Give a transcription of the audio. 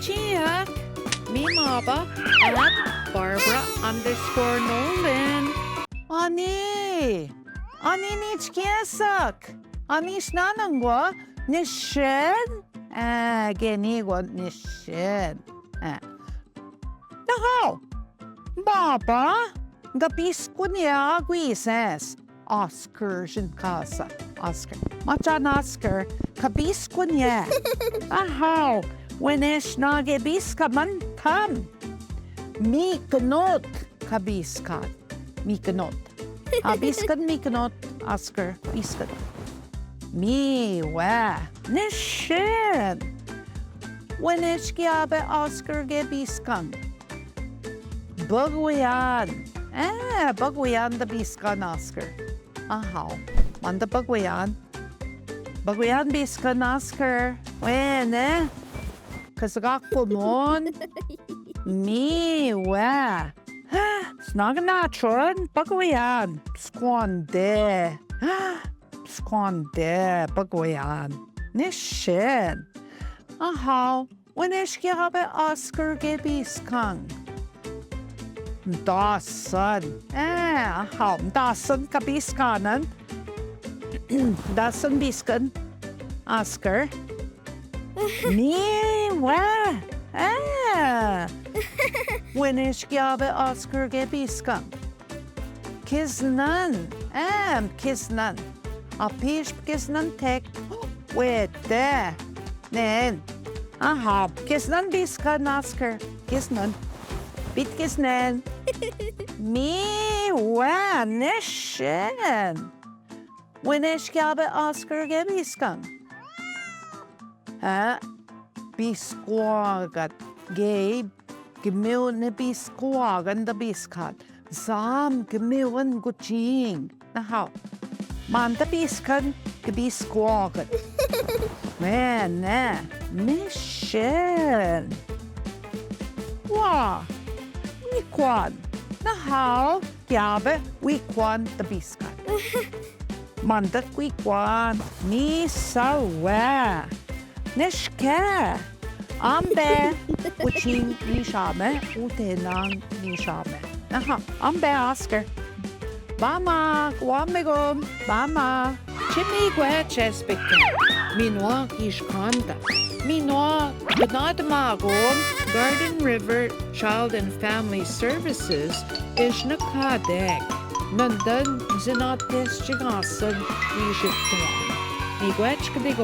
Chia, me Maba, at Barbara_Nolan. 아니 니 치키야삭. 아니 스나는 거? 니쉔? 게니고 니쉔. Nahaw, Baba, gabis ko niya guises. Oscar casa. Oscar. Machan Oscar, kabis ko niya. Ahaw, wenesh na gabis ka man tam. Mi knot kabis ka. Mi knot. Biskan mi knot, Oscar. Biskan. Mi wa. Nishin. Wenesh kiabe Oscar gebiskan. Bagwayan. Bagwayan the biskan Oscar. Ahaw. Manda bagwayan. Bagwayan biskan Oscar. Wene. Kasagak po mon. Mi wa. Snaganatron. Bagwayan. Squande. Squande. Bagwayan. Nishin. Ahaw. Wenesh kiabe Oscar gebiskan. Dasan. Dasan kabiskanan. Dasan biskan. Oscar. Niwa. Winish gyabe Oscar gebiskan. Kisnan. Kisnan. Apish kisnan tek. Wait there. Nen. Kisnan biskan Oscar. Kisnan. Bit kisnan. Mi wa nishin. Winish gyabe Oscar gebiskan. Biskwagat. Gabe. Gemiw ne biskwagan da biskat. Zam gemiwan guching. Nahaw. Man da biskan. Gebiskwagat. Man na. Nishin. Wa. Wikwan. Nahaw. Gyabe. Wikwan da biskat. Mandat wikwan. Ni sawa. Nishke. Ambe. Uching nishame. Utenang nishame. Aha. Ambe Oscar. Bama. Kwamegum. Bama. Chimney gweches bikin. Minwa kishkanda. Minwa gnadmagom. Garden River Child and Family Services is nakadek. Nandan zinates chigasan ishiktuan. Igwech kadigo.